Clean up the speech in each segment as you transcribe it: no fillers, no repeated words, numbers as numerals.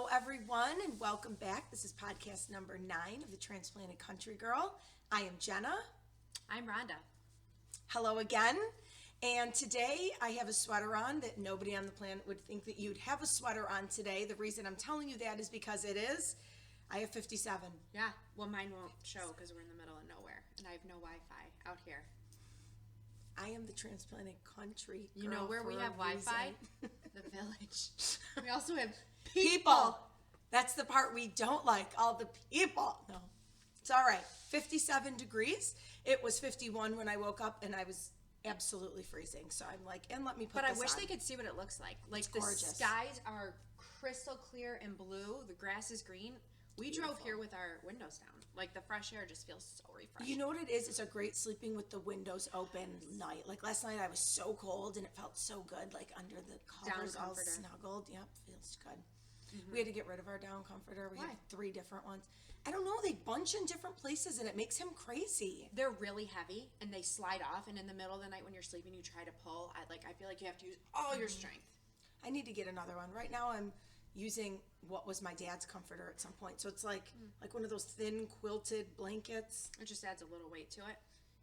Hello, everyone, and welcome back. This is podcast number 9 of the Transplanted Country Girl. I am Jenna. I'm Rhonda. Hello again. And today I have a sweater on that nobody on the planet would think that you'd have a sweater on today. The reason I'm telling you that is because it is. I have 57. Yeah, well, mine won't show because we're in the middle of nowhere, and I have no Wi-Fi out here. I am the Transplanted Country Girl. You know where we have Wi-Fi? The village. We also have people. That's the part we don't like, all the people. No, it's all right. 57 degrees. It was 51 when I woke up, and I was absolutely freezing. So I'm like, and let me put this on. But I wish they could see what it looks like. Like the skies are crystal clear and blue. The grass is green. We drove here with our windows down. Like the fresh air just feels so refreshing. You know what it is? It's a great sleeping with the windows open night. Like last night I was so cold and it felt so good, like under the covers all snuggled. Yep, feels good. Mm-hmm. We had to get rid of our down comforter. We have 3 different ones. I don't know, they bunch in different places and it makes him crazy. They're really heavy and they slide off, and in the middle of the night when you're sleeping you try to pull. I feel like you have to use all your strength. I need to get another one. Right now I'm using what was my dad's comforter at some point. So it's like one of those thin quilted blankets. It just adds a little weight to it.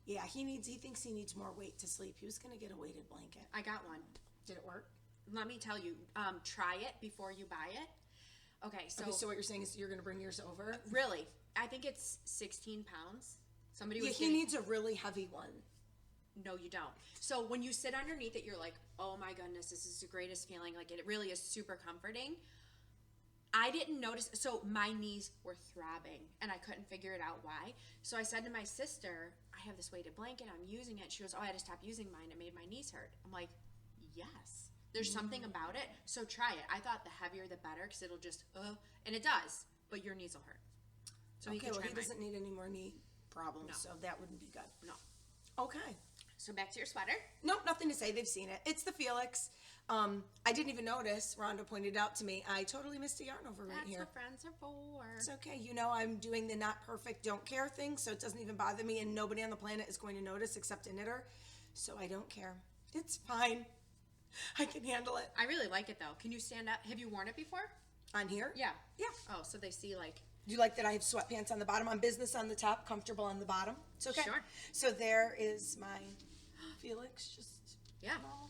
Yeah, he thinks he needs more weight to sleep. He was going to get a weighted blanket. I got one. Did it work? Let me tell you, try it before you buy it. Okay, so what you're saying is you're going to bring yours over? Really? I think it's 16 pounds. He needs a really heavy one. No, you don't. So when you sit underneath it, you're like, oh my goodness, this is the greatest feeling. Like it really is super comforting. I didn't notice. So my knees were throbbing and I couldn't figure it out why. So I said to my sister, I have this weighted blanket. I'm using it. She goes, oh, I had to stop using mine. It made my knees hurt. I'm like, yes, there's something about it. So try it. I thought the heavier, the better, because it'll just, and it does, but your knees will hurt. So he doesn't need any more knee problems. So that wouldn't be good. No. Okay. So back to your sweater. Nope, nothing to say. They've seen it. It's the Felix. I didn't even notice. Rhonda pointed out to me. I totally missed a yarn over right here. That's what friends are for. It's okay. You know I'm doing the not perfect, don't care thing, so it doesn't even bother me, and nobody on the planet is going to notice except a knitter. So I don't care. It's fine. I can handle it. I really like it, though. Can you stand up? Have you worn it before? On here? Yeah. Yeah. Oh, so they see like... Do you like that I have sweatpants on the bottom? I'm business on the top, comfortable on the bottom. It's okay. Sure. So there is my Felix. Just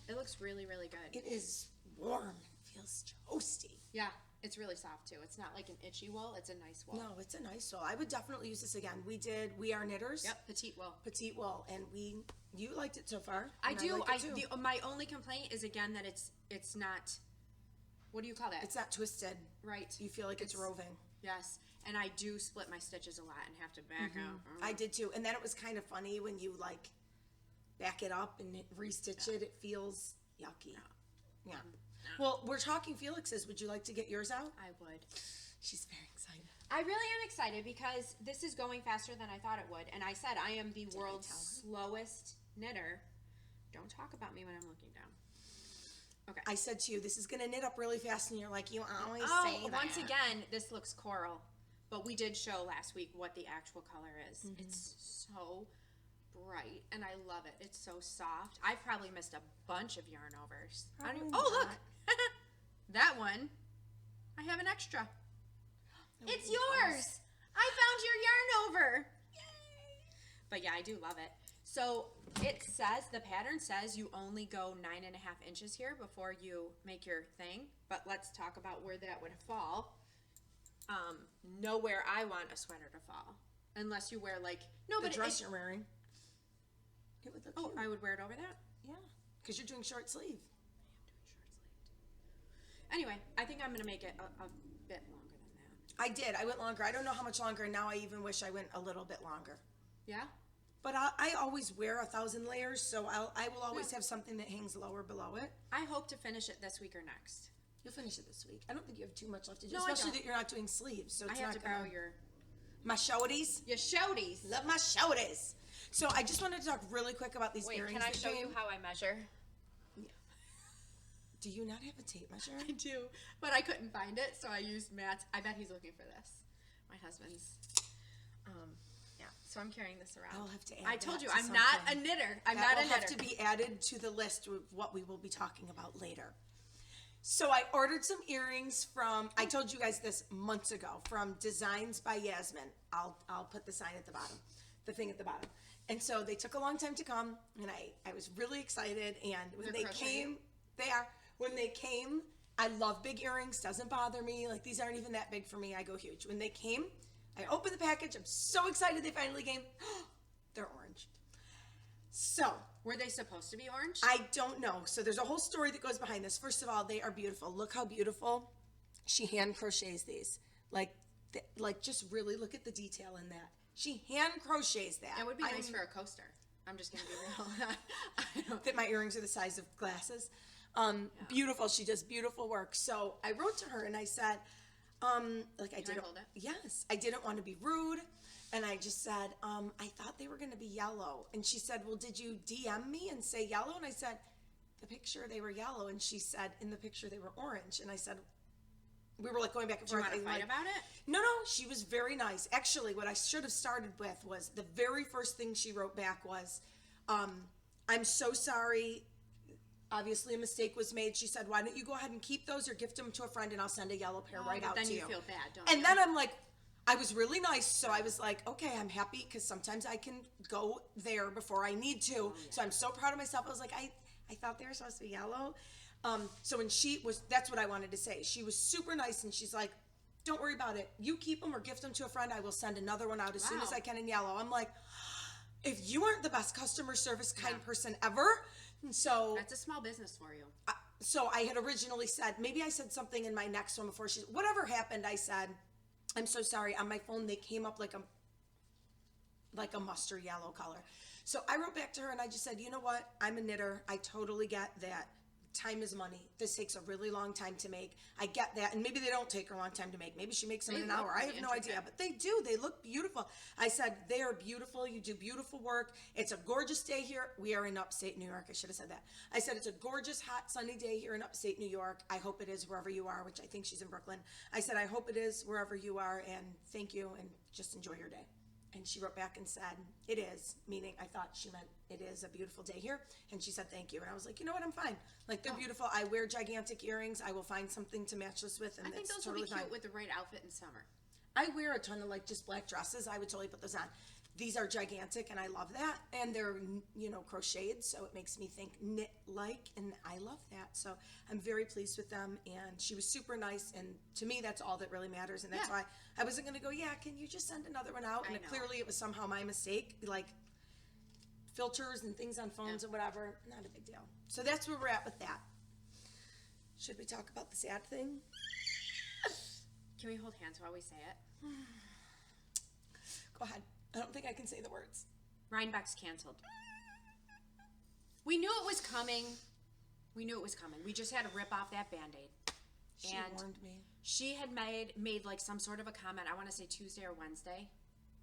it looks really, really good. It is warm. It feels toasty. Yeah, it's really soft too. It's not like an itchy wool. It's a nice wool. No, it's a nice wool. I would definitely use this again. We are knitters. Yep, petite wool. Petite wool, and you liked it so far. I do. My only complaint is again that it's not. What do you call that? It's not twisted. Right. You feel like it's roving. Yes, and I do split my stitches a lot and have to back out. I did too, and then it was kind of funny when you like back it up and restitch it. It feels yucky. No. Yeah. No. Well, we're talking Felix's. Would you like to get yours out? I would. She's very excited. I really am excited because this is going faster than I thought it would, and I said I am the world's slowest knitter. Don't talk about me when I'm looking down. Okay. I said to you, this is going to knit up really fast, and you're like, you always say that. Once again, this looks coral, but we did show last week what the actual color is. Mm-hmm. It's so bright, and I love it. It's so soft. I've probably missed a bunch of yarn overs. Look! That one, I have an extra. It's yours! I found your yarn over! Yay! But yeah, I do love it. So it says, the pattern says you only go 9.5 inches here before you make your thing. But let's talk about where that would fall. Nowhere I want a sweater to fall. Unless you wear like, the dress you're wearing. It would look cute. I would wear it over that? Yeah, because you're doing short sleeve. I am doing short sleeved. Anyway, I think I'm going to make it a bit longer than that. I did. I went longer. I don't know how much longer, and now I even wish I went a little bit longer. Yeah? But I always wear 1,000 layers, so I will always have something that hangs lower below it. I hope to finish it this week or next. You'll finish it this week. I don't think you have too much left to do, especially that you're not doing sleeves. So it's I have to borrow your... My shorties. Your shorties. Love my shorties. So I just wanted to talk really quick about these earrings. Wait, can I show you how I measure? Yeah. Do you not have a tape measure? I do, but I couldn't find it, so I used Matt's. I bet he's looking for this. My husband's. Yeah, so I'm carrying this around. I'll have to add I told you, that to I'm not a knitter. I'm not a knitter. That will have to be added to the list of what we will be talking about later. So I ordered some earrings from, I told you guys this months ago, from Designs by Yasmin. I'll put the sign at the bottom, the thing at the bottom. And so they took a long time to come, and I was really excited. And when they came, when they came, I love big earrings, doesn't bother me. Like, these aren't even that big for me. I go huge. When they came, I opened the package. I'm so excited they finally came. They're orange. So, were they supposed to be orange? I don't know. So there's a whole story that goes behind this. First of all, they are beautiful. Look how beautiful she hand crochets these. Like just really look at the detail in that. She hand crochets that. It would be nice for a coaster. I'm just gonna be real. That my earrings are the size of glasses. Beautiful. She does beautiful work. So I wrote to her and I said, Can I hold it? Yes, I didn't want to be rude. And I just said, I thought they were going to be yellow. And she said, well, did you DM me and say yellow? And I said, the picture, they were yellow. And she said, in the picture, they were orange. And I said, we were like going back and forth. Do you want to fight about it? No, she was very nice. Actually, what I should have started with was the very first thing she wrote back was, I'm so sorry. Obviously, a mistake was made. She said, why don't you go ahead and keep those or gift them to a friend and I'll send a yellow pair right out to you. Then you feel bad, don't you? And then I'm like, I was really nice, so I was like, okay, I'm happy because sometimes I can go there before I need to. Oh, yeah. So I'm so proud of myself. I was like, I thought they were supposed to be yellow. So when that's what I wanted to say. She was super nice, and she's like, don't worry about it. You keep them or gift them to a friend. I will send another one out as soon as I can in yellow. I'm like, if you aren't the best customer service kind person ever. So that's a small business for you. So I had originally said, maybe I said something in my next one before whatever happened, I said, I'm so sorry. On my phone, they came up like a mustard yellow color. So I wrote back to her and I just said, you know what? I'm a knitter. I totally get that. Time is money. This takes a really long time to make. I get that. And maybe they don't take a long time to make. Maybe she makes them in an hour. I have no idea. But they do. They look beautiful. I said, they are beautiful. You do beautiful work. It's a gorgeous day here. We are in upstate New York. I should have said that. I said, it's a gorgeous, hot, sunny day here in upstate New York. I hope it is wherever you are, which I think she's in Brooklyn. I said, I hope it is wherever you are. And thank you. And just enjoy your day. And she wrote back and said, it is, meaning I thought she meant it is a beautiful day here. And she said, thank you. And I was like, you know what? I'm fine. Like, they're beautiful. I wear gigantic earrings. I will find something to match this with. And I think those totally would be cute fine. with the right outfit in summer. I wear a ton of like just black dresses. I would totally put those on. These are gigantic and I love that. And they're, crocheted. So it makes me think knit-like. And I love that. So I'm very pleased with them. And she was super nice. And to me, that's all that really matters. And that's why I wasn't going to go, can you just send another one out? And clearly it was somehow my mistake. Like filters and things on phones and whatever. Not a big deal. So that's where we're at with that. Should we talk about the sad thing? Can we hold hands while we say it? Go ahead. I don't think I can say the words. Rhine Beck's canceled. We knew it was coming. We just had to rip off that Band-Aid. She warned me. She had made like some sort of a comment. I want to say Tuesday or Wednesday.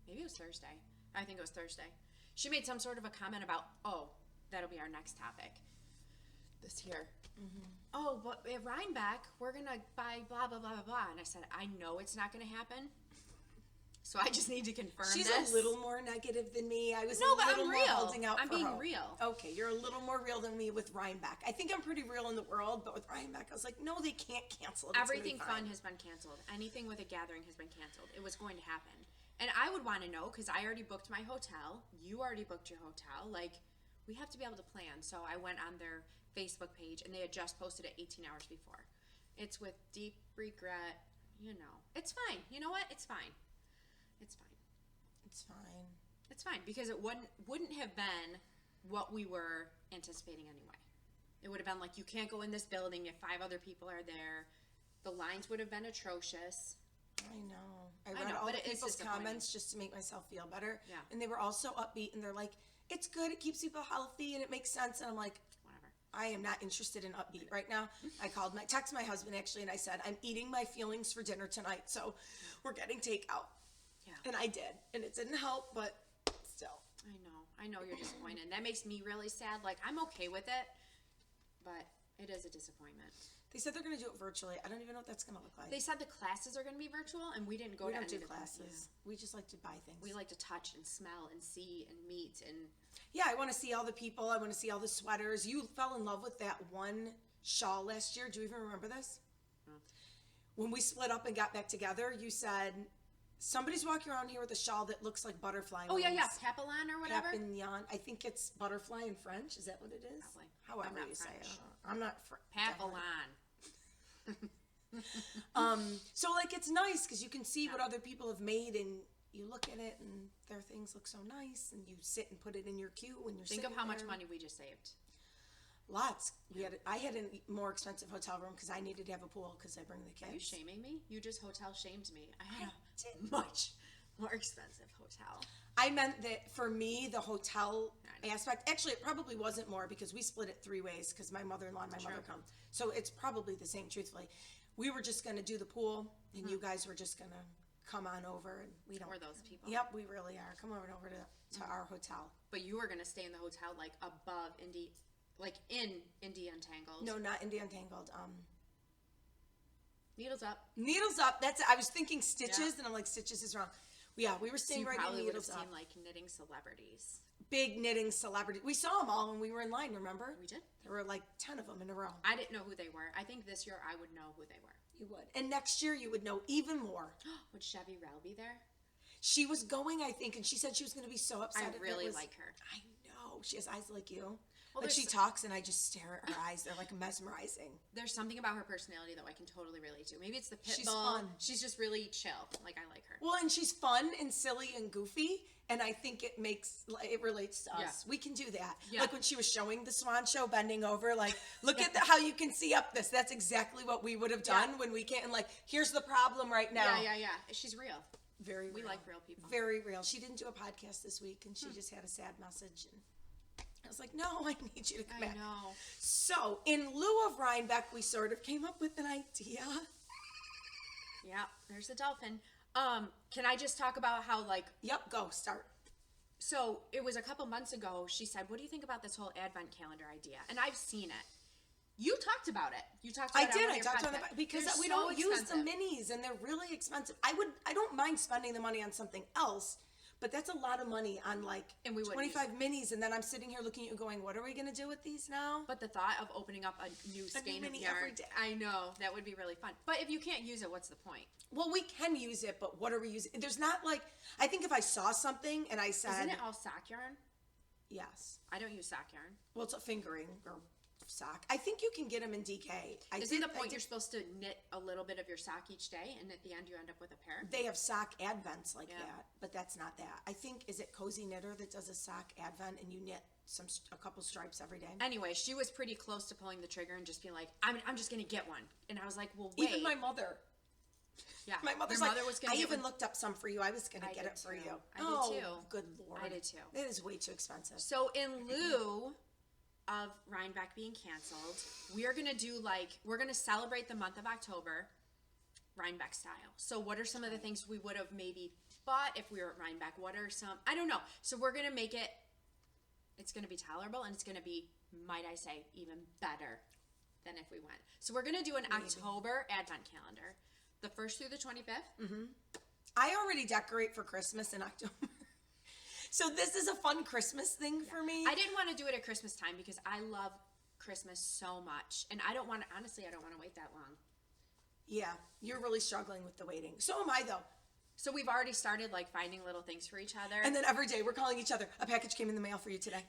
Maybe it was Thursday. I think it was Thursday. She made some sort of a comment about, that'll be our next topic. This here. Mm-hmm. Oh, but at Rhine Beck, we're going to buy blah, blah, blah, blah, blah. And I said, I know it's not going to happen. So I just need to confirm She's this. a little more negative than me. I was no, a little but I'm more real. holding out I'm for being hope. real. Okay, you're a little more real than me with Rhine Beck. I think I'm pretty real in the world, but with Rhine Beck, I was like, no, they can't cancel it. Everything fun has been canceled. Anything with a gathering has been canceled. It was going to happen. And I would want to know, because I already booked my hotel. You already booked your hotel. Like, we have to be able to plan. So I went on their Facebook page, and they had just posted it 18 hours before. It's with deep regret. It's fine. You know what? It's fine. It's fine. It's fine. It's fine because it wouldn't have been what we were anticipating anyway. It would have been like, you can't go in this building if 5 other people are there. The lines would have been atrocious. I know. I read all the people's comments just to make myself feel better. Yeah. And they were all so upbeat, and they're like, it's good, it keeps people healthy, and it makes sense. And I'm like, whatever. I am not interested in upbeat right now. I texted my husband actually, and I said, I'm eating my feelings for dinner tonight, so we're getting takeout. Yeah. And I did. And it didn't help, but still. I know you're disappointed. That makes me really sad. Like, I'm okay with it, but it is a disappointment. They said they're going to do it virtually. I don't even know what that's going to look like. They said the classes are going to be virtual, and we didn't go to any of the classes. Yeah. We just like to buy things. We like to touch and smell and see and meet and... Yeah, I want to see all the people. I want to see all the sweaters. You fell in love with that one shawl last year. Do you even remember this? No. When we split up and got back together, you said, somebody's walking around here with a shawl that looks like butterfly wings. Yeah. Papillon or whatever? Papillon. I think it's butterfly in French. Is that what it is? Probably. However you French. Say it. I'm not French. Papillon. So like it's nice because you can see what other people have made and you look at it and their things look so nice and you sit and put it in your queue when you're Think sitting of how there. much money we just saved. Lots. I had a more expensive hotel room because I needed to have a pool because I bring the kids. Are you shaming me? You just hotel shamed me. I had a much more expensive hotel. I meant that for me, the hotel aspect, actually it probably wasn't more because we split it 3 ways because my mother-in-law and my mother come. So it's probably the same, truthfully. We were just going to do the pool and you guys were just going to come on over. And we don't. We're those people. Yep, we really are. Come over to our hotel. But you were going to stay in the hotel like above Indy, like in Indy Untangled. No, not Indy Untangled. Needles Up. Needles Up. That's it. I was thinking Stitches and I'm like, Stitches is wrong. Yeah, we were staying right in Needles Up. Probably would have seen like knitting celebrities. Big knitting celebrities. We saw them all when we were in line, remember? We did. There were like 10 of them in a row. I didn't know who they were. I think this year I would know who they were. You would. And next year you would know even more. Would Chevy Rell be there? She was going, I think, and she said she was going to be so upset. I really like her. I know. She has eyes like you. Well, like she talks and I just stare at her eyes. They're like mesmerizing. There's something about her personality that I can totally relate to. Maybe it's the pit She's bull. fun. She's just really chill. Like I like her. Well, and she's fun and silly and goofy. And I think it relates to us. Yeah. We can do that. Yeah. Like when she was showing the swan show, bending over, like, look at how you can see up this. That's exactly what we would have done when we can't. And like, here's the problem right now. Yeah. She's real. Very real. We like real people. Very real. She didn't do a podcast this week and she just had a sad message. And I was like, no, I need you to come back. I know. So in lieu of Rhine, Beck, we sort of came up with an idea. Yeah, there's the dolphin. Can I just talk about how like... Yep, go, start. So it was a couple months ago, she said, what do you think about this whole advent calendar idea? And I've seen it. You talked about it. You talked about it. I talked about it because we don't use the minis and they're really expensive. I don't mind spending the money on something else, but that's a lot of money on like 25 minis. And then I'm sitting here looking at you going, what are we going to do with these now? But the thought of opening up a new skein of yarn, every day. I know, that would be really fun. But if you can't use it, what's the point? Well, we can use it, but what are we using? There's not like, I think if I saw something and I said... Isn't it all sock yarn? Yes. I don't use sock yarn. Well, it's a fingering or sock. I think you can get them in DK. Isn't the point you're supposed to knit a little bit of your sock each day and at the end you end up with a pair? They have sock advents like that, but that's not that. I think, is it Cozy Knitter that does a sock advent and you knit a couple stripes every day? Anyway, she was pretty close to pulling the trigger and just being like, I'm just going to get one. And I was like, well, wait. Even my mother. Yeah. My mother was going to I even looked up some for you. I was going to get it for you. I did too. Good Lord. I did too. It is way too expensive. So in lieu of Rhine Beck being canceled, we're going to celebrate the month of October Rhine Beck style. So what are some of the things we would have maybe bought if we were at Rhine Beck? What are some, I don't know. So we're going to make it, it's going to be tolerable and it's going to be, might I say, even better than if we went. So we're going to do an October advent calendar. The 1st through the 25th. Mm-hmm. I already decorate for Christmas in October. So this is a fun Christmas thing for me. I didn't want to do it at Christmas time because I love Christmas so much. And I don't want to wait that long. Yeah, you're really struggling with the waiting. So am I, though. So we've already started like finding little things for each other. And then every day we're calling each other, a package came in the mail for you today.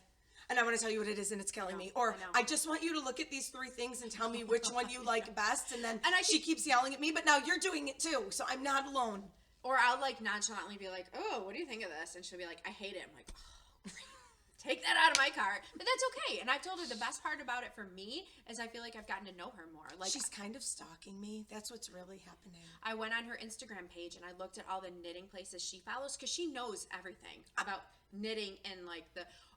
And I want to tell you what it is and it's killing me. Or I just want you to look at these 3 things and tell me which one you like best. And then she keeps yelling at me, but now you're doing it too. So I'm not alone. Or I'll like nonchalantly be like, oh, what do you think of this? And she'll be like, I hate it. I'm like, oh, great. Take that out of my cart. But that's okay. And I've told her the best part about it for me is I feel like I've gotten to know her more. Like she's kind of stalking me. That's what's really happening. I went on her Instagram page and I looked at all the knitting places she follows because she knows everything about knitting and like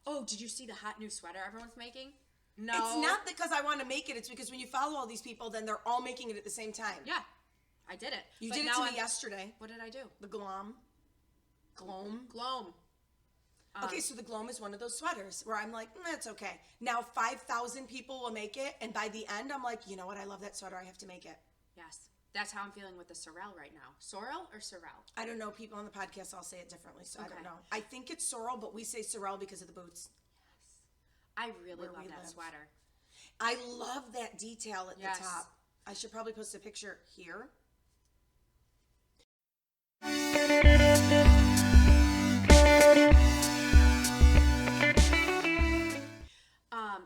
oh, did you see the hot new sweater everyone's making? No. It's not because I want to make it. It's because when you follow all these people, then they're all making it at the same time. Yeah. I did it. You did it to me yesterday. What did I do? The Glom. Okay, so the Glom is one of those sweaters where I'm like, that's okay. Now 5,000 people will make it, and by the end, I'm like, you know what? I love that sweater. I have to make it. Yes. That's how I'm feeling with the sorrel right now. Sorrel or sorrel? I don't know. People on the podcast all say it differently, so I don't know. I think it's sorrel, but we say sorrel because of the boots. Yes. I really love that sweater. I love that detail at Yes. the top. I should probably post a picture here.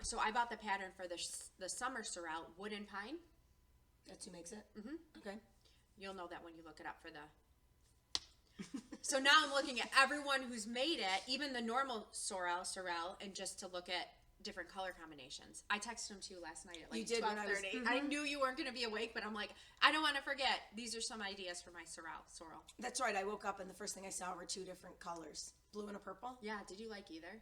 So I bought the pattern for the summer sorrel, wooden pine. That's who makes it? Mm-hmm. Okay. You'll know that when you look it up for the... So now I'm looking at everyone who's made it, even the normal sorrel, and just to look at different color combinations. I texted them to you last night at like 12:30. I knew you weren't going to be awake, but I'm like, I don't want to forget. These are some ideas for my sorrel. That's right. I woke up and the first thing I saw were 2 different colors, blue and a purple. Yeah, did you like either?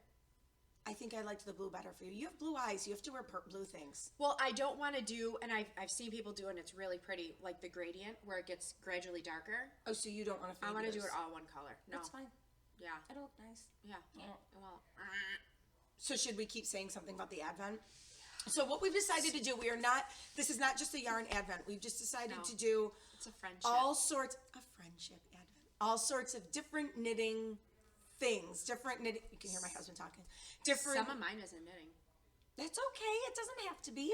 I think I liked the blue better for you. You have blue eyes. You have to wear blue things. Well, I don't want to do, and I've seen people do it, and it's really pretty, like the gradient, where it gets gradually darker. Oh, so you don't want to fade I want to do yours. it all one color. No. That's fine. Yeah. It'll look nice. Yeah. Well, So should we keep saying something about the Advent? So what we've decided to do, this is not just a yarn Advent. We've just decided to do it's a friendship. all sorts of friendship Advent. All sorts of different knitting things. Different knitting. You can hear my husband talking. Different. Some of mine isn't knitting. That's okay. It doesn't have to be.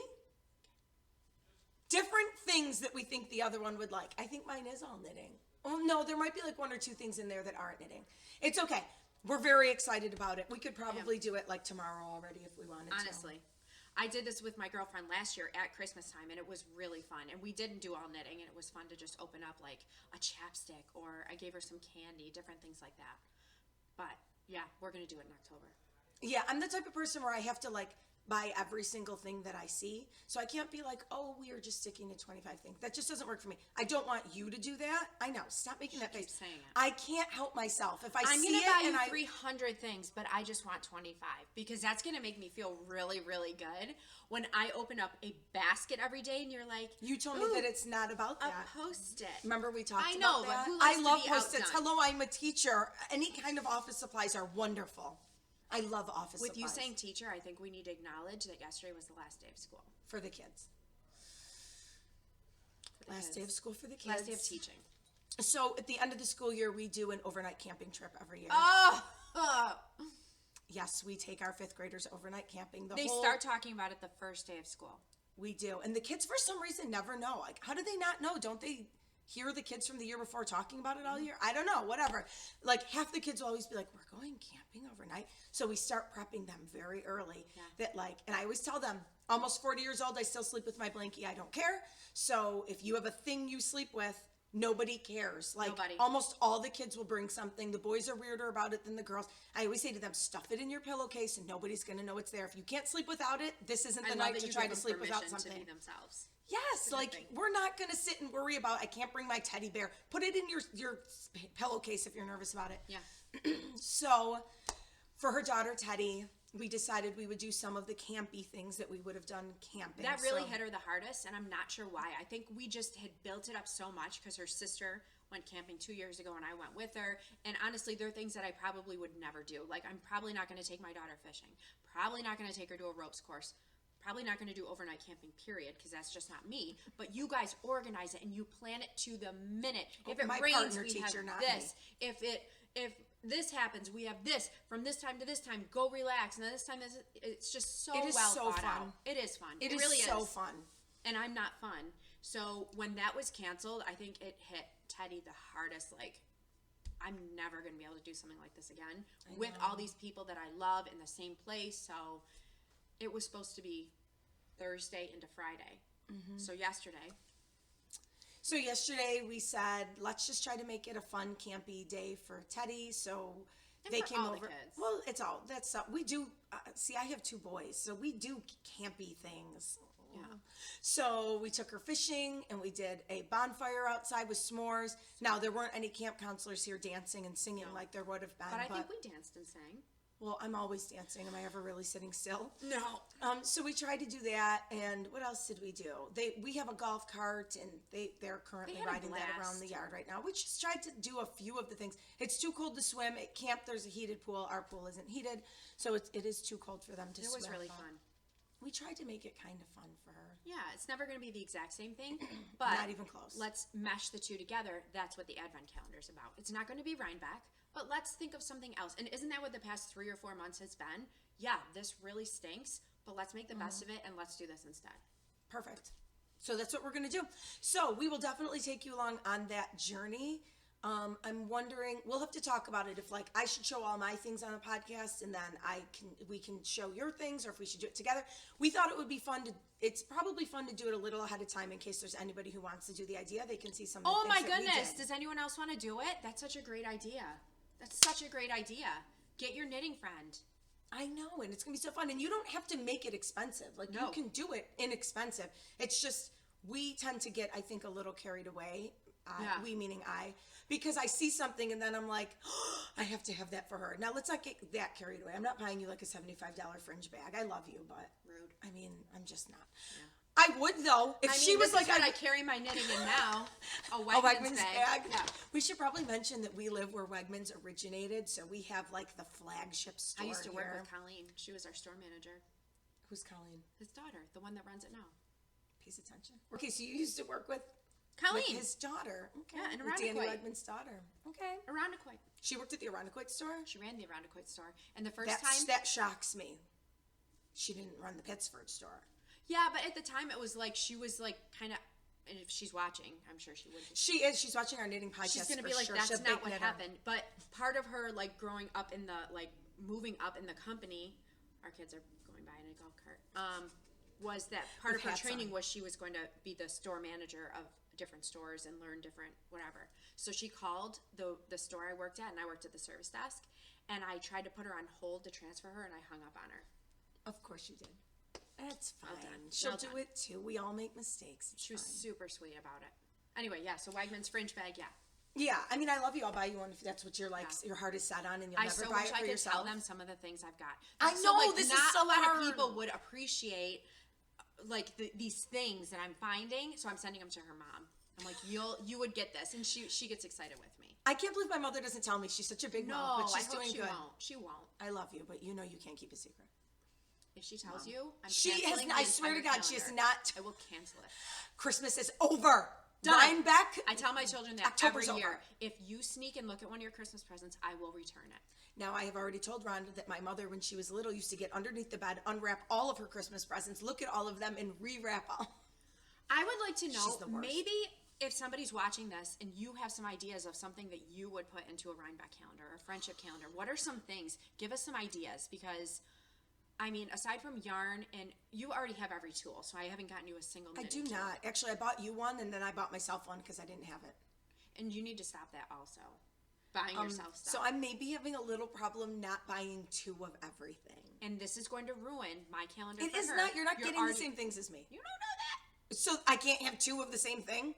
Different things that we think the other one would like. I think mine is all knitting. Oh, no, there might be like 1 or 2 things in there that aren't knitting. It's okay. We're very excited about it. We could probably do it like tomorrow already if we wanted to. Honestly. I did this with my girlfriend last year at Christmas time, and it was really fun. And we didn't do all knitting, and it was fun to just open up like a chapstick, or I gave her some candy, different things like that. But yeah, we're going to do it in October. Yeah, I'm the type of person where I have to like buy every single thing that I see. So I can't be like, oh, we are just sticking to 25 things. That just doesn't work for me. I don't want you to do that. I know. Stop making that face. saying it. I can't help myself. If I'm see going to it buy and you 300 things, but I just want 25 because that's going to make me feel really, really good when I open up a basket every day and you're like, you told me that it's not about a that. Post-it. Remember we talked I know, about but that? who likes I to love be Post-its. outdone? Hello, I'm a teacher. Any kind of office supplies are wonderful. I love office With supplies. you saying teacher, I think we need to acknowledge that yesterday was the last day of school. For the kids. For the Last kids. day of school for the kids. Last day of teaching. So at the end of the school year, we do an overnight camping trip every year. Oh! Yes, we take our 5th graders overnight camping. They start talking about it the first day of school. We do. And the kids, for some reason, never know. Like, how do they not know? Don't they hear the kids from the year before talking about it all year? I don't know. Whatever. Like, half the kids will always be like, we're going camping overnight. So we start prepping them very early. Yeah. That, like, and I always tell them, almost 40 years old, I still sleep with my blankie. I don't care. So if you have a thing you sleep with, nobody cares. Like, Nobody. almost all the kids will bring something. The boys are weirder about it than the girls. I always say to them, stuff it in your pillowcase and nobody's going to know it's there. If you can't sleep without it, this isn't the night to try to sleep without something. To be themselves. Yes, like we're not going to sit and worry about, I can't bring my teddy bear. Put it in your pillowcase if you're nervous about it. Yeah. So for her daughter Teddy, we decided we would do some of the campy things that we would have done camping. That really hit her the hardest, and I'm not sure why. I think we just had built it up so much because her sister went camping 2 years ago and I went with her. And honestly, there are things that I probably would never do. Like, I'm probably not going to take my daughter fishing. Probably not going to take her to a ropes course. Probably not going to do overnight camping, period, because that's just not me. But you guys organize it and you plan it to the minute. If it my rains, partner we teacher, have not this. If this happens, we have this. From this time to this time, go relax. And then this time, it's just so It is well so thought fun. out. It is fun. It really is so fun. And I'm not fun. So when that was canceled, I think it hit Teddy the hardest. Like, I'm never going to be able to do something like this again with all these people that I love in the same place. So it was supposed to be Thursday into Friday. Mm-hmm. So yesterday we said, let's just try to make it a fun, campy day for Teddy. So they for came all over. the kids. Well, we do. See, I have 2 boys, so we do campy things. Yeah. So we took her fishing and we did a bonfire outside with s'mores. Now, there weren't any camp counselors here dancing and singing like there would have been. But I think we danced and sang. Well, I'm always dancing. Am I ever really sitting still? No. So we tried to do that, and what else did we do? We have a golf cart, and they're currently had a riding that around blast. the yard right now. We just tried to do a few of the things. It's too cold to swim. At camp, there's a heated pool. Our pool isn't heated, so it is too cold for them to swim. It was really but fun. We tried to make it kind of fun for her. Yeah, it's never going to be the exact same thing, but Not even close. Let's mesh the two together. That's what the Advent calendar is about. It's not going to be Rhinebeck, but let's think of something else. And isn't that what the past 3 or 4 months has been? Yeah, this really stinks, but let's make the best of it and let's do this instead. Perfect. So that's what we're going to do. So we will definitely take you along on that journey. I'm wondering, we'll have to talk about it if like I should show all my things on the podcast and then we can show your things, or if we should do it together. We thought it would be fun it's probably fun to do it a little ahead of time in case there's anybody who wants to do the idea. They can see some of the Oh things my that we goodness. did. Does anyone else want to do it? That's such a great idea. That's such a great idea. Get your knitting friend. I know, and it's going to be so fun. And you don't have to make it expensive. Like, No. you can do it inexpensive. It's just, we tend to get, I think, a little carried away. We meaning I. Because I see something and then I'm like, oh, I have to have that for her. Now, let's not get that carried away. I'm not buying you like a $75 fringe bag. I love you, but Rude. I mean, I'm just not. Yeah. I would, though. If she was like, I carry my knitting in now. A Wegmans bag. Yeah. We should probably mention that we live where Wegmans originated, so we have like the flagship store. I used to work here. with Colleen. She was our store manager. Who's Colleen? His daughter, the one that runs it now. Pays attention. Okay, so you used to work with Colleen. his daughter. Okay. Yeah, in With Danny Irondequoit. Wegman's daughter. Okay. Irondequoit. She worked at the Irondequoit store? She ran the Irondequoit store. And the first time. That shocks me. She didn't run the Pittsford store. Yeah, but at the time it was like, she was like kind of, and if she's watching, I'm sure she would be. She is. She's watching our knitting podcast. She's going to for be like, sure. that's She's a not big what knitter. happened. But part of her, like, growing up in the, like, moving up in the company, our kids are going by in a golf cart, was that part With of her hats training on. was she was going to be the store manager of different stores and learn different whatever. So she called the store I worked at, and I worked at the service desk, and I tried to put her on hold to transfer her, and I hung up on her. Of course you did. That's fine. Well done. She'll Well do done. it too. We all make mistakes. It's She was fine. super sweet about it. Anyway, yeah, so Wegmans fringe bag, yeah. Yeah, I mean, I love you. I'll buy you one if that's what you're like. Yeah. Your heart is set on, and you'll I never so buy wish it for I could yourself. tell them some of the things I've got. I know, like, this is not so a lot hard. of people would appreciate like these things that I'm finding, so I'm sending them to her mom. I'm like, you would get this, and she gets excited with me. I can't believe my mother doesn't tell me. She's such a big mom, but she's I hope doing she good. won't. She won't. I love you, but you know you can't keep a secret. If she tells you, I'm She has. canceling the I swear to entire God, she has calendar. not. I will cancel it. Christmas is over. Done. Rhine Beck. I tell my children that October's every year. over. If you sneak and look at one of your Christmas presents, I will return it. Now, I have already told Rhonda that my mother, when she was little, used to get underneath the bed, unwrap all of her Christmas presents, look at all of them, and re-wrap all. I would like to know, She's the worst. maybe if somebody's watching this and you have some ideas of something that you would put into a Rhinebeck calendar or a friendship calendar, what are some things? Give us some ideas, because, I mean, aside from yarn, and you already have every tool, so I haven't gotten you a single I knitting do tool. not. Actually, I bought you one, and then I bought myself one because I didn't have it. And you need to stop that also. Buying yourself stuff. So I may be having a little problem not buying two of everything. And this is going to ruin my calendar It for is her. not. You're not getting already- the same things as me. You don't know that. So I can't have two of the same thing?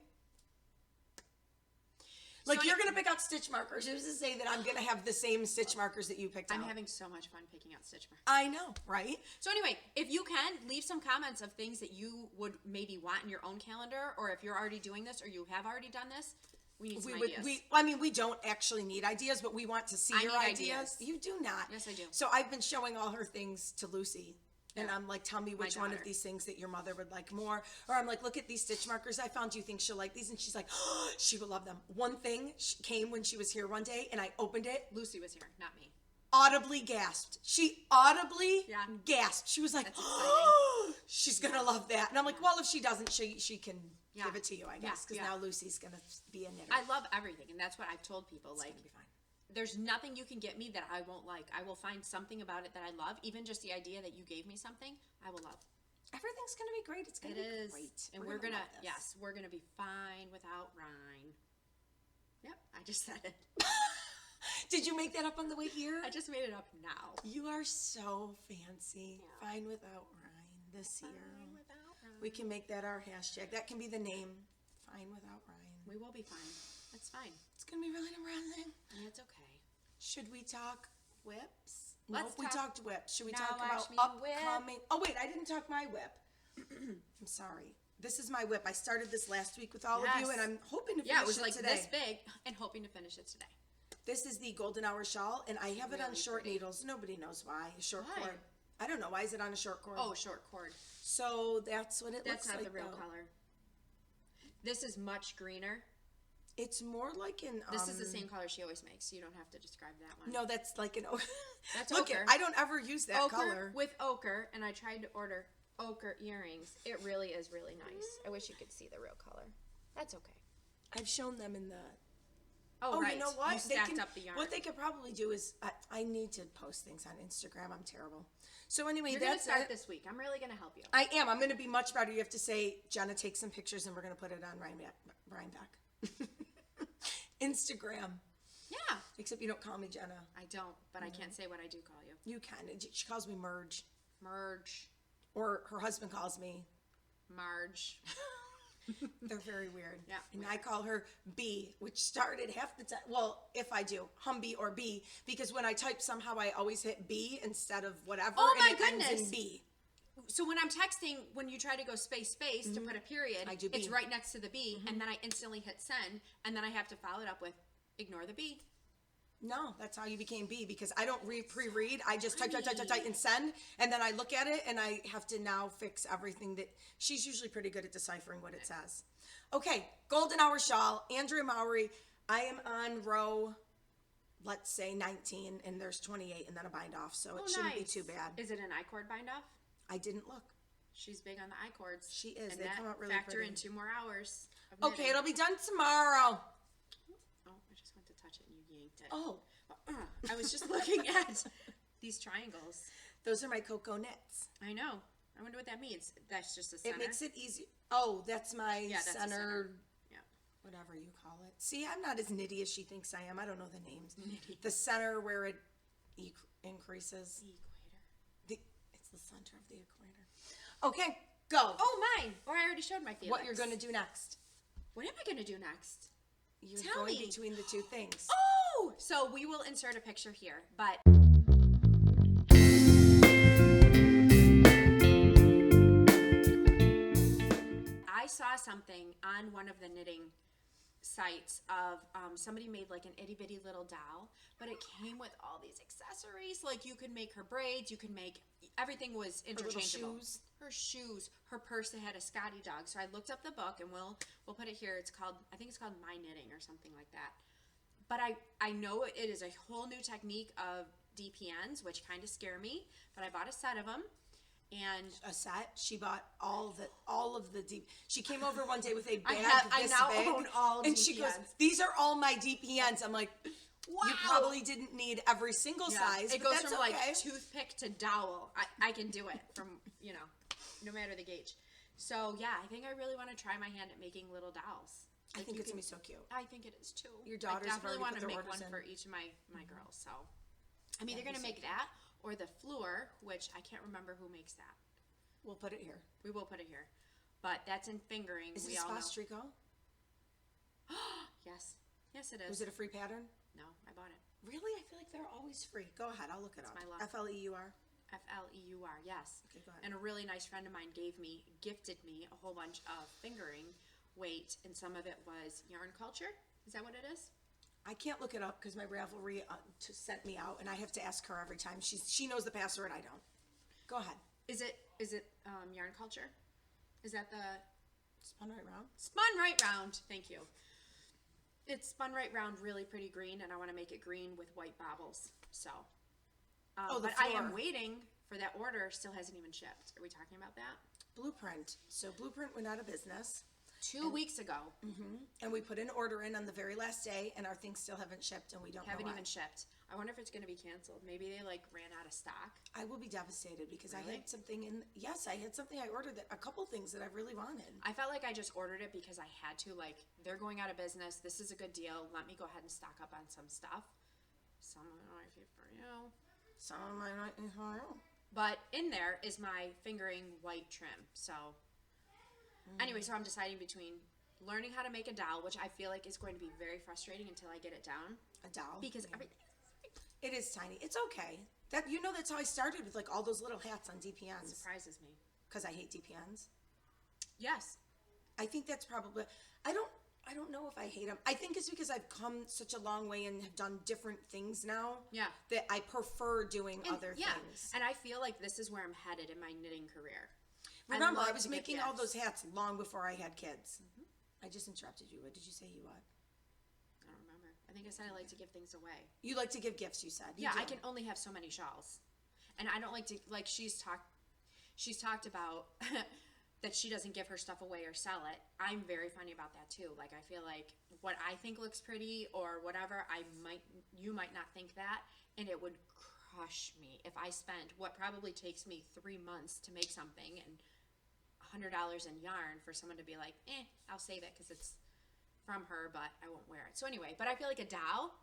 Like, So you're going to pick out stitch markers. Who's to say that I'm going to have the same stitch markers that you picked out? I'm having so much fun picking out stitch markers. I know, right? So anyway, if you can, leave some comments of things that you would maybe want in your own calendar, or if you're already doing this or you have already done this, we need some ideas. We don't actually need ideas, but we want to see I your need ideas. ideas. You do not. Yes, I do. So I've been showing all her things to Lucy. And Yeah. I'm like, tell me which one of daughter. these things that your mother would like more. Or I'm like, look at these stitch markers I found. Do you think she'll like these? And she's like, oh, she would love them. One thing came when she was here one day, and I opened it, Lucy was here, not me. audibly gasped. She audibly Yeah. gasped. She was like, That's oh, she's going to love that. And I'm like, well, if she doesn't, she can Yeah. give it to you, I guess. Because Yeah. now Lucy's going to be a knitter. I love everything, and that's what I've told people. It's Like, gonna be fine. there's nothing you can get me that I won't like. I will find something about it that I love. Even just the idea that you gave me something, I will love. Everything's going to be great. It's going to It be is. great. And we're gonna, love this. yes, we're gonna be fine without Rhine. Yep, I just said it. Did you make that up on the way here? I just made it up now. You are so fancy. Yeah. Fine without Rhine this year. Fine without Rhine. We can make that our hashtag. That can be the name. Fine without Rhine. We will be fine. That's fine. It's going to be really depressing. And it's okay. Should we talk whips? Let's Nope, we talk- talked whips. Should we Now talk watch about me whip. upcoming? Oh wait, I didn't talk my whip. I'm sorry. This is my whip. I started this last week with all of you, Yes. and I'm hoping to finish Yeah, it was like today. this big and hoping to finish it today. This is the Golden Hour shawl, and I have it on Really short pretty. needles. Nobody knows why. Short Why? cord. I don't know. Why is it on a short cord? Oh, short cord. So that's what it That's looks not like. the real though. color. This is much greener. It's more like an. This is the same color she always makes. You don't have to describe that one. No, that's like an. That's Look, ochre. I don't ever use that Ochre color. with ochre, and I tried to order ochre earrings. It really is really nice. I wish you could see the real color. That's okay. I've shown them in the. Oh, right. You know what? You stacked up the yarn. What they could probably do is I need to post things on Instagram. I'm terrible. So anyway, You're gonna start it. this week. I'm really gonna help you. I am. I'm gonna be much better. You have to say, Jenna, take some pictures, and we're gonna put it on Rhinebeck. Instagram. Yeah. Except you don't call me Jenna. I don't, but I can't say what I do call you. You can. She calls me Merge. Merge. Or her husband calls me Marge. They're very weird. Yeah. And I call her B, which started half the time. Well, if I do, Humby or B, because when I type somehow I always hit B instead of whatever. Oh my and it ends goodness. in B. So when I'm texting, when you try to go space to put a period, I do B. it's right next to the B, and then I instantly hit send, and then I have to follow it up with ignore the B. No, that's how you became B, because I don't pre-read. I just type and send, and then I look at it, and I have to now fix everything that she's usually pretty good at deciphering what it says. Okay, golden hour shawl, Andrea Mowry. I am on row, let's say 19, and there's 28, and then a bind off, so it shouldn't be too bad. Is it an I-cord bind off? I didn't look. She's big on the I-cords. She is. And They that come out really factor pretty. in 2 more hours. Okay, it'll be done tomorrow. Oh, I just went to touch it and you yanked it. Oh, I was just looking at these triangles. those are my cocoa knits. I know. I wonder what that means. That's just a center. It makes it easy. Oh, that's my that's a center. center. Yeah. Whatever you call it. See, I'm not as nitty as she thinks I am. I don't know the names. Nitty. The center where it increases. The equator. It's the center of the equator. Okay, go. Oh, mine. Or I already showed my Felix. What you're going to do next? What am I going to do next? You're Tell going me. between the two things. Oh! So we will insert a picture here, but I saw something on one of the knitting sites of somebody made like an itty bitty little doll, but it came with all these accessories. Like you could make her braids, you could make everything was interchangeable. Her shoes, her purse. They had a Scotty dog. So I looked up the book, and we'll put it here. It's called, I think it's called My Knitting or something like that. But I know it is a whole new technique of DPNs, which kind of scare me. But I bought a set of them. And a set. She bought all of the deep. She came over one day with a bag I this now big, own all and DPNs. she goes, "These are all my DPNs." I'm like, "Wow, you probably didn't need every single size." It but goes that's from okay. like toothpick to dowel. I can do it from no matter the gauge. So yeah, I think I really want to try my hand at making little dolls. I think it's gonna be so cute. I think it is too. Your daughters I definitely have already want put to their make orders one in. for each of my girls. So I'm either gonna make that or the Fleur, which I can't remember who makes that. We'll put it here. We will put it here, but that's in fingering. Is it we all know. Trico? Yes, it is. Was it a free pattern? No, I bought it. Really? I feel like they're always free. Go ahead. I'll look it up. my luck. FLEUR. FLEUR, yes. Okay, go ahead. And a really nice friend of mine gifted me a whole bunch of fingering weight, and some of it was yarn culture. Is that what it is? I can't look it up because my Ravelry sent me out, and I have to ask her every time. She knows the password. I don't. Go ahead. Is it yarn culture? Is that the Spun right round. spun right round? Thank you. It's spun right round, really pretty green, and I want to make it green with white bobbles. So, but I am waiting for that order. Still hasn't even shipped. Are we talking about that? Blueprint. So Blueprint went out of business. 2 weeks ago. And we put an order in on the very last day, and our things still haven't shipped, and we don't Haven't know even why. shipped. I wonder if it's going to be canceled. Maybe they ran out of stock. I will be devastated because I Really? had something in. Yes, I had something I ordered a couple things that I really wanted. I felt like I just ordered it because I had to. They're going out of business. This is a good deal. Let me go ahead and stock up on some stuff. Some of it might be for you. Some of my not for you. But in there is my fingering white trim. So anyway, so I'm deciding between learning how to make a dowel, which I feel like is going to be very frustrating until I get it down. A dowel. Because Yeah. everything It is tiny. It's okay. That's how I started with all those little hats on DPNs. surprises me. Because I hate DPNs. Yes. I think that's probably. I don't know if I hate them. I think it's because I've come such a long way and have done different things now. Yeah. That I prefer doing other yeah. things. And I feel like this is where I'm headed in my knitting career. Remember, love I was to get making all gifts. those hats long before I had kids. I just interrupted you. What did you say you want? think I said I like to give things away. You like to give gifts, you said. Yeah, I can only have so many shawls. And I don't like to, like, she's talked about that she doesn't give her stuff away or sell it. I'm very funny about that too. Like, I feel like what I think looks pretty or whatever, you might not think that, and it would crush me if I spent what probably takes me 3 months to make something and $100 in yarn for someone to be like, I'll save it because it's from her, but I won't wear it. So anyway, but I feel like a doll,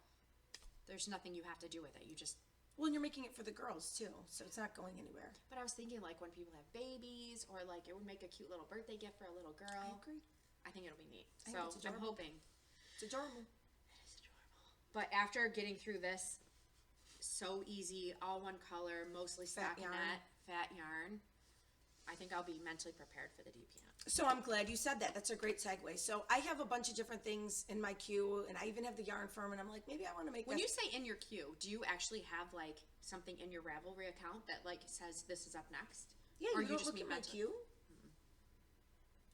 there's nothing you have to do with it. You just... Well, and you're making it for the girls too, so it's not going anywhere. But I was thinking, like, when people have babies, or like it would make a cute little birthday gift for a little girl. I agree. I think it'll be neat. I So think it's I'm adorable. hoping. It's adorable. It is adorable. But after getting through this, so easy, all one color, mostly stockinette, fat yarn, I think I'll be mentally prepared for the DPN. So I'm glad you said that. That's a great segue. So I have a bunch of different things in my queue, and I even have the yarn firm, and I'm like, maybe I want to make When you say in your queue, do you actually have like something in your Ravelry account that like says this is up next? Yeah, or you don't just look mean at my mentally? queue.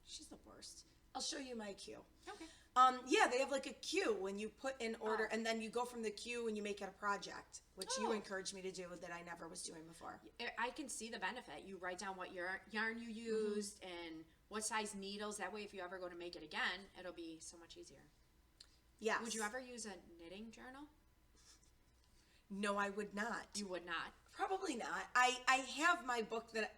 She's the worst. I'll show you my queue. Okay. Yeah, they have like a queue when you put in order, Oh. and then you go from the queue and you make it a project, which you Oh. encouraged me to do that I never was doing before. I can see the benefit. You write down what yarn you used and what size needles. That way, if you ever go to make it again, it'll be so much easier. Yes. Would you ever use a knitting journal? No, I would not. You would not. Probably not. I have my book that,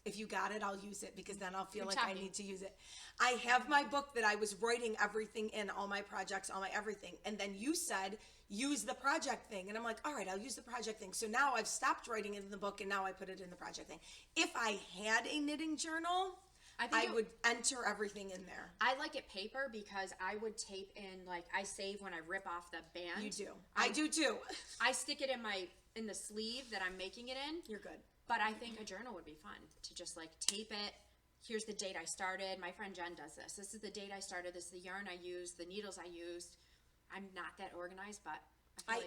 if you got it, I'll use it because then I'll feel You're like I talking. need to use it. I have my book that I was writing everything in, all my projects, all my everything. And then you said, use the project thing. And I'm like, all right, I'll use the project thing. So now I've stopped writing it in the book and now I put it in the project thing. If I had a knitting journal, I would enter everything in there. I like it paper because I would tape in, like, I save when I rip off the band. You do. I do too. I stick it in the sleeve that I'm making it in. You're good. But I think a journal would be fun to just like tape it. Here's the date I started. My friend Jen does this. This is the date I started. This is the yarn I used, the needles I used. I'm not that organized, but I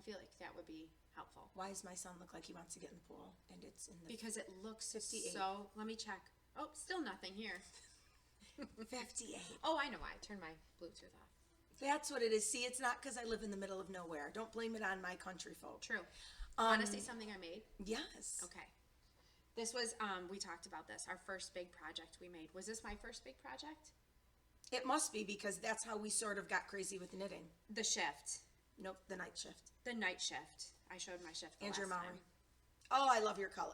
feel like that would be helpful. Why does my son look like he wants to get in the pool? And it's in the Because it looks 58. so, let me check. Oh, still nothing here. 58. Oh, I know why. I turned my Bluetooth off. That's what it is. See, it's not because I live in the middle of nowhere. Don't blame it on my country folk. True. Want to see something I made? Yes. Okay. This was, we talked about this, our first big project we made. Was this my first big project? It must be because that's how we sort of got crazy with knitting. The shift. Nope, the night shift. The night shift. I showed my shift the Andrew last Maury. time. Oh, I love your color.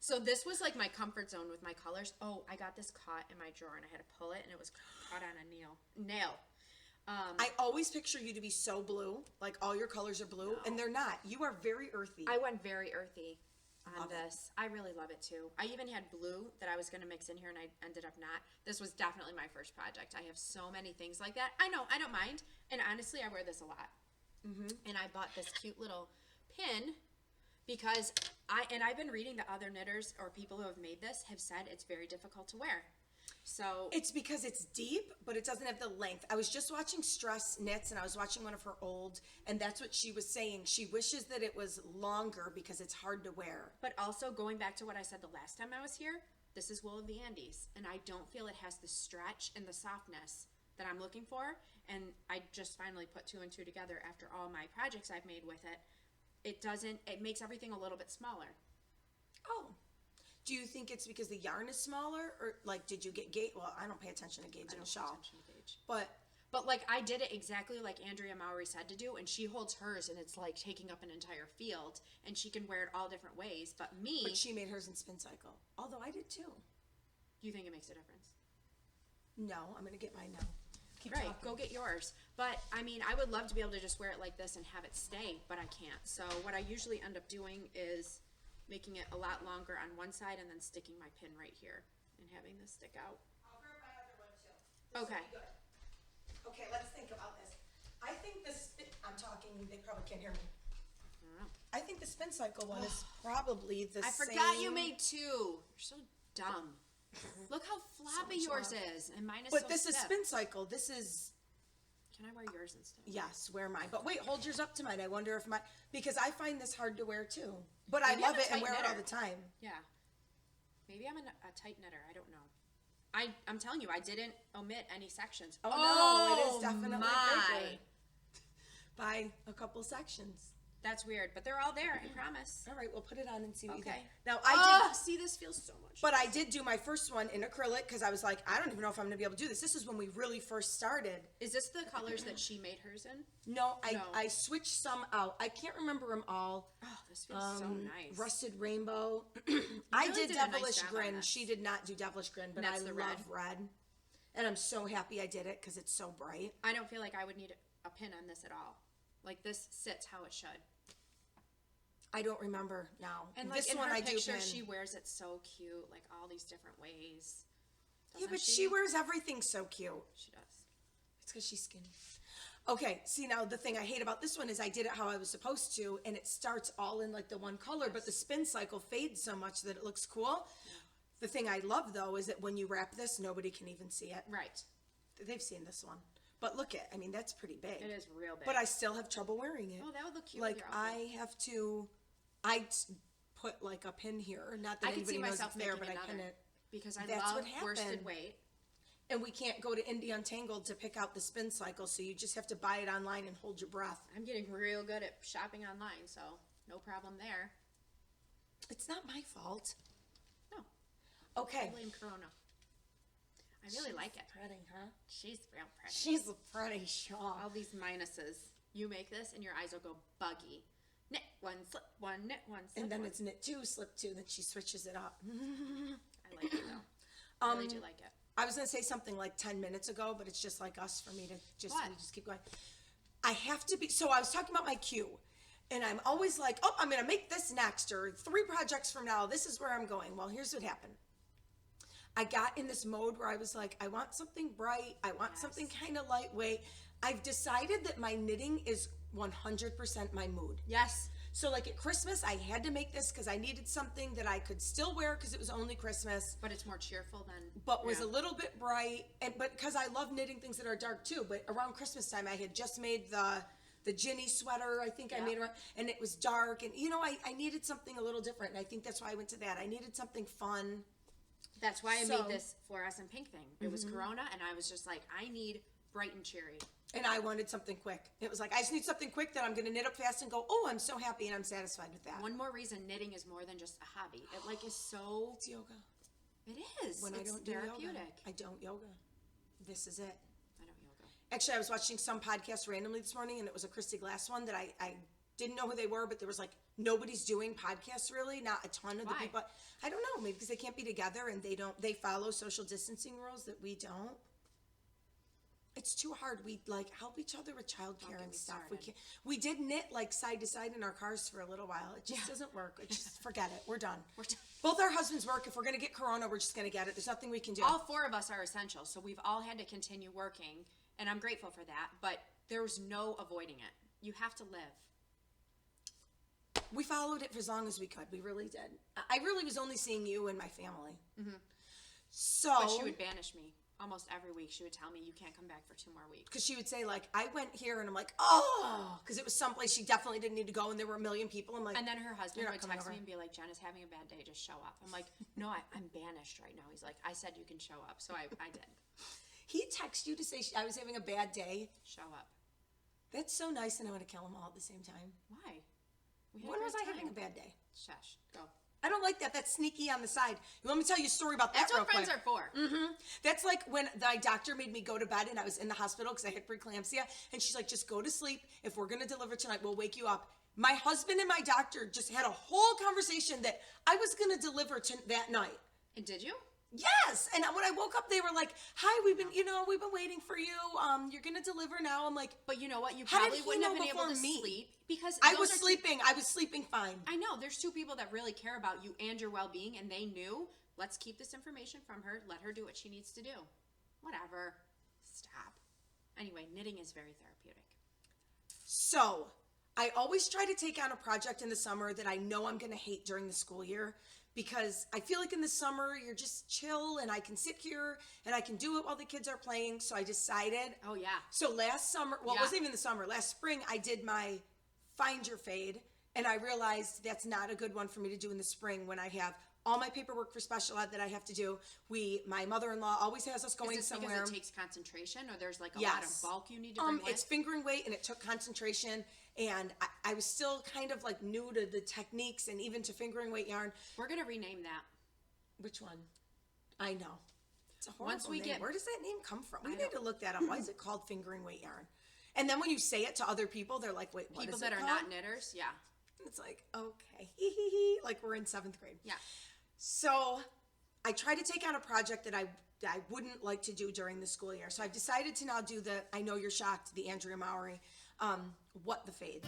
So this was like my comfort zone with my colors. Oh, I got this caught in my drawer and I had to pull it and it was caught on a nail. I always picture you to be so blue, like all your colors are blue, and they're not. You are very earthy. I went very earthy on Love it. this. I really love it too. I even had blue that I was going to mix in here and I ended up not. This was definitely my first project. I have so many things like that. I know, I don't mind. And honestly, I wear this a lot. And I bought this cute little pin because I've been reading that other knitters or people who have made this have said it's very difficult to wear. So It's because it's deep, but it doesn't have the length. I was just watching Stress Knits, and I was watching one of her old, and that's what she was saying. She wishes that it was longer because it's hard to wear. But also going back to what I said the last time I was here, this is wool of the Andes, and I don't feel it has the stretch and the softness that I'm looking for. And I just finally put 2 and 2 together after all my projects I've made with it. It makes everything a little bit smaller. Oh. Do you think it's because the yarn is smaller, or like did you get gauge? Well, I don't pay attention to gauge in a shawl, but like I did it exactly like Andrea Maury said to do, and she holds hers and it's like taking up an entire field and she can wear it all different ways. But she made hers in spin cycle. Although I did too. You think it makes a difference? No, I'm gonna get mine now. Keep Right, talking. go get yours. But I mean, I would love to be able to just wear it like this and have it stay, but I can't. So what I usually end up doing is making it a lot longer on one side and then sticking my pin right here and having this stick out. I'll grab my other one too. Okay. Will be good. Okay, let's think about this. I think I'm talking, they probably can't hear me. I think the spin cycle one is probably the I same. forgot you made 2. You're so dumb. Look how floppy much yours love. is, and mine is But so this is stiff. spin cycle. This is, Can I wear yours instead? yes, wear mine. But wait, hold yours up to mine. I wonder if because I find this hard to wear too. But Maybe I I'm love a it and tight wear it all knitter. the time. Yeah. Maybe I'm a tight knitter. I don't know. I'm telling you, I didn't omit any sections. Oh, no, it is definitely my. bigger. by a couple sections. That's weird, but they're all there, I promise. All right, we'll put it on and see what you Okay. think. Now, I did, See, this feels so much. but I did do my first one in acrylic because I was like, I don't even know if I'm going to be able to do this. This is when we really first started. Is this the colors that she made hers in? No, No. I switched some out. I can't remember them all. Oh, this feels so nice. Rusted Rainbow. I really did did a nice Devilish job on Grin. this. She did not do Devilish Grin, but That's I the love red. red. And I'm so happy I did it because it's so bright. I don't feel like I would need a pin on this at all. Like, this sits how it should. I don't remember now. And like this in one her I do picture, pin. she wears it so cute, like all these different ways. Yeah, Doesn't but she wears everything so cute. She does. It's because she's skinny. Okay, see now the thing I hate about this one is I did it how I was supposed to, and it starts all in like the one color, but the spin cycle fades so much that it looks cool. The thing I love though is that when you wrap this, nobody can even see it. Right. They've seen this one. But look at, I mean, that's pretty big. It is real big. But I still have trouble wearing it. Oh, that would look cute. Like with your outfit. I have to, I put like a pin here. Not that I could see anybody knows myself it's there, making but I pin another it. because I That's love what worsted happened. weight. And we can't go to Indie Untangled to pick out the spin cycle, so you just have to buy it online and hold your breath. I'm getting real good at shopping online, so no problem there. It's not my fault. No, Okay. I blame Corona. I really like it. Pretty, huh? She's real pretty. She's a pretty shawl. All these minuses. You make this, and your eyes will go buggy. Knit one, slip one, knit one, slip And then one. it's knit two, slip two, then she switches it up. I like it though. I really do like it. I was gonna say something like 10 minutes ago, but it's just like us for me to just What? we just keep going. I have to be so I was talking about my queue. And I'm always like, oh, I'm gonna make this next, or 3 projects from now, this is where I'm going. Well, here's what happened. I got in this mode where I was like, I want something bright, I want something kind of lightweight. I've decided that my knitting is 100% my mood. Yes. So like at Christmas, I had to make this because I needed something that I could still wear because it was only Christmas, But it's more cheerful than. but was a little bit bright. And but because I love knitting things that are dark too. But around Christmas time, I had just made the Ginny sweater. I think I made around, and it was dark. And you know, I needed something a little different. And I think that's why I went to that. I needed something fun. That's why I So- made this fluorescent pink thing. It was Corona, and I was just like, I need bright and cheery. And I wanted something quick. It was like, I just need something quick that I'm going to knit up fast and go, oh, I'm so happy and I'm satisfied with that. One more reason knitting is more than just a hobby. It like is so. It's yoga. It is. When it's I don't do therapeutic. yoga, I don't yoga. This is it. I don't yoga. Actually, I was watching some podcast randomly this morning, and it was a Christy Glass one that I didn't know who they were, but there was like, nobody's doing podcasts really, not a ton of the Why? people. I don't know, maybe because they can't be together and they follow social distancing rules that we don't. It's too hard. We like help each other with childcare get and me stuff. started. We did knit like side to side in our cars for a little while. It just doesn't work. It just forget it. We're done. We're done. Both our husbands work. If we're gonna get Corona, we're just gonna get it. There's nothing we can do. All 4 of us are essential, so we've all had to continue working, and I'm grateful for that. But there's no avoiding it. You have to live. We followed it for as long as we could. We really did. I really was only seeing you and my family. So, But she would banish me almost every week. She would tell me, "You can't come back for 2 more weeks." because she would say like, I went here and I'm like, oh, because it was someplace she definitely didn't need to go and there were a million people. I'm like, And then her husband You're not would coming text over. me and be like, "Jen is having a bad day. Just show up." I'm like, "No, I'm banished right now." He's like, "I said you can show up," so I did. he texted you to say I was having a bad day. Show up. That's so nice, and I want to kill them all at the same time. Why? We had When a was I great having a time. bad day? Shush. Go. I don't like that. That's sneaky on the side. Let me tell you a story about that That's real what friends quick. are for. That's like when my doctor made me go to bed and I was in the hospital because I had preeclampsia. And she's like, just go to sleep. If we're going to deliver tonight, we'll wake you up. My husband and my doctor just had a whole conversation that I was going to deliver that night. And did you? Yes. And when I woke up, they were like, hi, we've been waiting for you. You're going to deliver now. I'm like, But you know what? You How did probably he wouldn't have know been able to before me? sleep because I those was are two- sleeping. I was sleeping fine. I know there's 2 people that really care about you and your well-being, and they knew. Let's keep this information from her. Let her do what she needs to do. Whatever. Stop. Anyway, knitting is very therapeutic. So I always try to take on a project in the summer that I know I'm going to hate during the school year because I feel like in the summer you're just chill and I can sit here and I can do it while the kids are playing. So I decided. Oh yeah. So last summer, well, Yeah. it wasn't even the summer. Last spring, I did my Find Your Fade, and I realized that's not a good one for me to do in the spring when I have all my paperwork for special ed that I have to do. My mother-in-law always has us going Is this somewhere. because it takes concentration, or there's like a lot of bulk you need to bring with? It's fingering weight, and it took concentration, and I was still kind of like new to the techniques and even to fingering weight yarn. We're gonna rename that. Which one? I know. It's a horrible Once we name. get- Where does that name come from? We need to look that up. Why is it called fingering weight yarn? And then when you say it to other people, they're like, wait, what People is that it are called? not knitters, yeah. It's like, okay, hee hee hee, like we're in 7th grade. Yeah. So I tried to take on a project that I wouldn't like to do during the school year. So I've decided to now do I know you're shocked, the Andrea Mowry, What the Fade.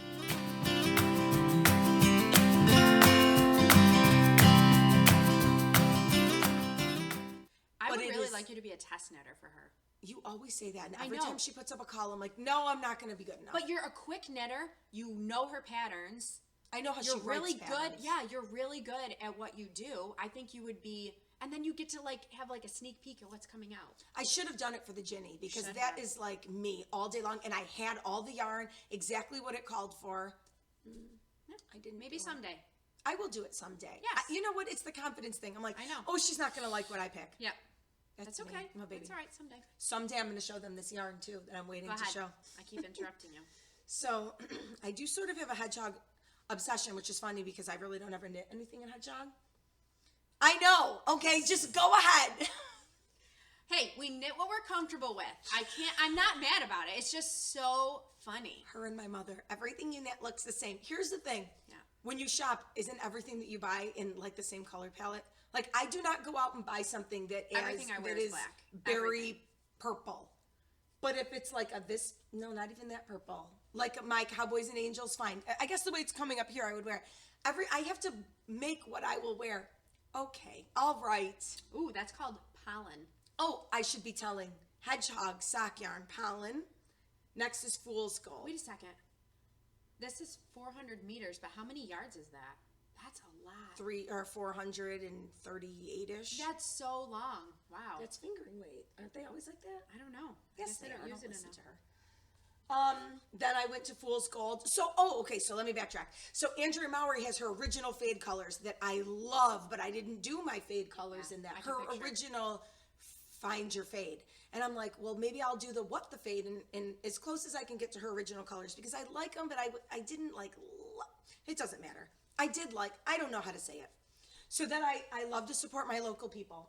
I would really like you to be a test knitter for her. You always say that, and I every know. time she puts up a call, I'm like, no, I'm not going to be good enough. But you're a quick knitter. You know her patterns. I know how You're she really writes good. patterns. Yeah, you're really good at what you do. I think you would be, and then you get to like have like a sneak peek at what's coming out. I should have done it for the Ginny because Should that have. is like me all day long, and I had all the yarn, exactly what it called for. I didn't. Maybe do it. someday. I will do it someday. Yes. You know what? It's the confidence thing. I'm like, I know. oh, she's not going to like what I pick. Yep. That's That's me. okay. I'm a baby. That's all right. Someday. Someday I'm going to show them this yarn too that I'm waiting Go to ahead. show. I keep interrupting you. So I do sort of have a hedgehog obsession, which is funny because I really don't ever knit anything in hedgehog. I know. Okay, just go ahead. Hey, we knit what we're comfortable with. I'm not mad about it. It's just so funny. Her and my mother, everything you knit looks the same. Here's the thing. Yeah. When you shop, isn't everything that you buy in like the same color palette? Like I do not go out and buy something that Everything I wear is black. berry Everything. purple. But if it's like no, not even that purple. Like my Cowboys and Angels, fine. I guess the way it's coming up here, I would wear I have to make what I will wear. Okay, all right. Ooh, that's called pollen. Oh, I should be telling hedgehog sock yarn pollen. Next is fool's gold. Wait a second. This is 400 meters, but how many yards is that? That's a lot. 438-ish. That's so long. Wow. That's fingering weight. Aren't they always like that? I don't know. Yes, I they don't are. use Don't it listen enough. to her. Then I went to Fool's Gold. So let me backtrack. So Andrea Mowry has her original fade colors that I love, but I didn't do my fade colors Yeah, in that. I can Her picture. original Find Your Fade. And I'm like, well, maybe I'll do the What the Fade and as close as I can get to her original colors because I like them, but I didn't like, it doesn't matter. I don't know how to say it. So then I love to support my local people.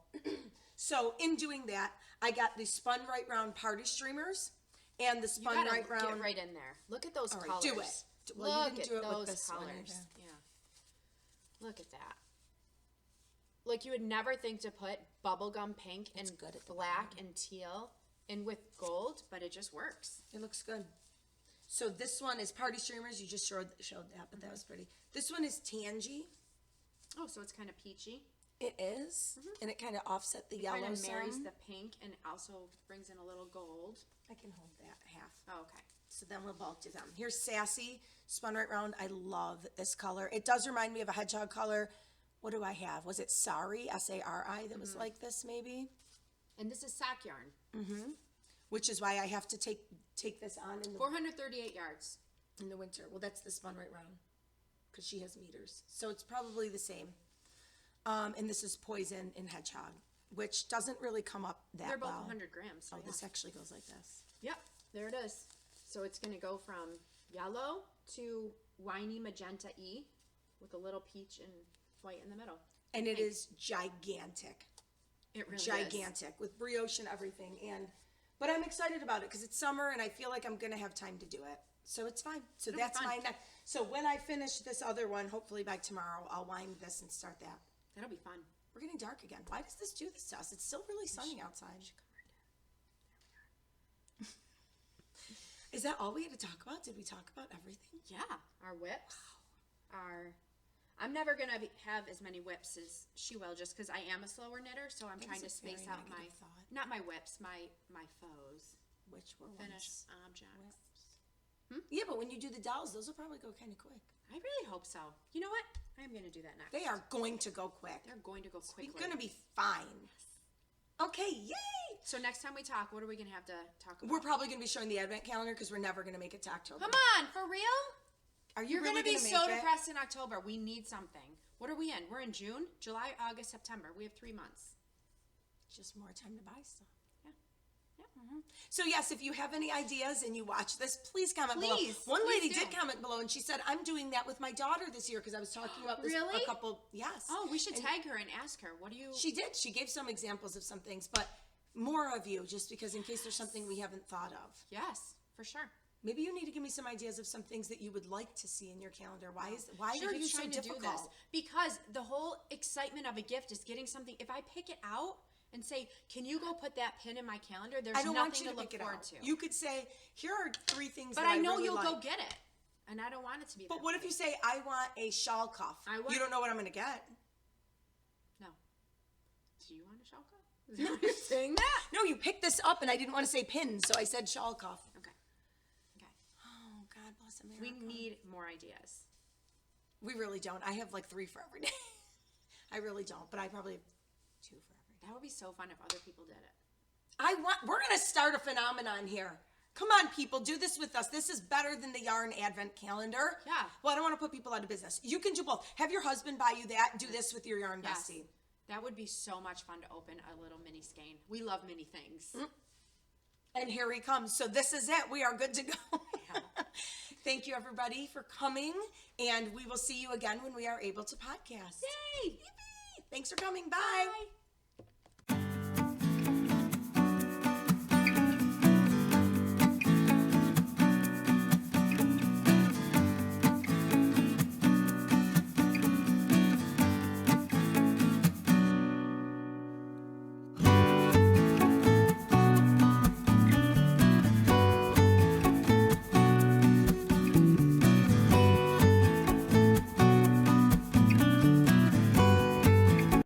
So in doing that, I got the spun right round party streamers and the You spun gotta right round. get right in there. Look at those All right, colors. do it. Well, you Look didn't at do it with those this one colors. either. Yeah. Look at that. Like you would never think to put bubblegum pink and good at the black and teal in with gold, but it just works. It looks good. So this one is party streamers. You just showed that, but that was pretty. This one is Tangy. Oh, so it's kind of peachy. It is, and it kind of offset the yellow Kind of marries some. the pink and also brings in a little gold. I can hold that half. Oh, okay. So then we'll bulk to them. Here's Sassy, spun right round. I love this color. It does remind me of a hedgehog color. What do I have? Was it Sari, S-A-R-I, that was like this maybe? And this is sock yarn. Which is why I have to take this on in 438 yards. the winter. Well, that's the spun right round because she has meters. So it's probably the same. And this is Poison in Hedgehog, which doesn't really come up that They're both well. 100 grams. So Oh, yeah. this actually goes like this. Yep, there it is. So it's going to go from yellow to winey magenta E with a little peach and white in the middle. And it is gigantic. It really is. Gigantic with brioche and everything. But I'm excited about it because it's summer and I feel like I'm going to have time to do it. So it's fine. So It'll be that's fun. my next. So when I finish this other one, hopefully by tomorrow, I'll wind this and start that. That'll be fun. We're getting dark again. Why does this do this to us? It's still really sunny outside. Is that all we had to talk about? Did we talk about everything? Yeah, our whips are. I'm never gonna have as many whips as she will, just because I am a slower knitter. So I'm trying to is a space very out my, negative thought. not my whips, my foes. Which were Finished ones? objects. Yeah, but when you do the dolls, those will probably go kind of quick. I really hope so. You know what? I'm gonna do that next. They are going to go quick. They're going to go quickly. It's going to be fine. Okay, yay! So next time we talk, what are we gonna have to talk about? We're probably going to be showing the advent calendar because we're never going to make it to October. Come on, for real? Are you You're really gonna be gonna so make it? depressed in October. We need something. What are we in? We're in June, July, August, September. We have 3 months. Just more time to buy stuff. Yeah. So yes, if you have any ideas and you watch this, please comment below. Please, One please lady do. did comment below, and she said, "I'm doing that with my daughter this year," because I was talking about this Really? a couple. Yes. Oh, we should tag her and ask her. What do you? She did. She gave some examples of some things, but more of you, just because in case there's something we haven't thought of. Yes, for sure. Maybe you need to give me some ideas of some things that you would like to see in your calendar. Why She are you keeps so trying to difficult? do this because the whole excitement of a gift is getting something. If I pick it out and say, "Can you go put that pin in my calendar?" There's I don't want nothing you to to look pick it forward out. to. You could say, "Here are 3 things But that I know really you'll like." go get it, and I don't want it to be. But that what way. if you say, "I want a shawl cuff"? You don't know what I'm going to get. No. Do you want a shawl cuff? Is that what you're saying that? No, you picked this up, and I didn't want to say pin, so I said shawl cuff. Okay. Okay. Oh, God bless America. We need more ideas. We really don't. I have like 3 for every day. I really don't, but I probably have 2 for every day. That would be so fun if other people did it. We're going to start a phenomenon here. Come on, people, do this with us. This is better than the yarn advent calendar. Yeah. Well, I don't want to put people out of business. You can do both. Have your husband buy you that. Do this with your yarn Yes. bestie. That would be so much fun to open a little mini skein. We love mini things. And here he comes. So this is it. We are good to go. Thank you, everybody, for coming. And we will see you again when we are able to podcast. Yay! Yippee! Thanks for coming. Bye. Bye.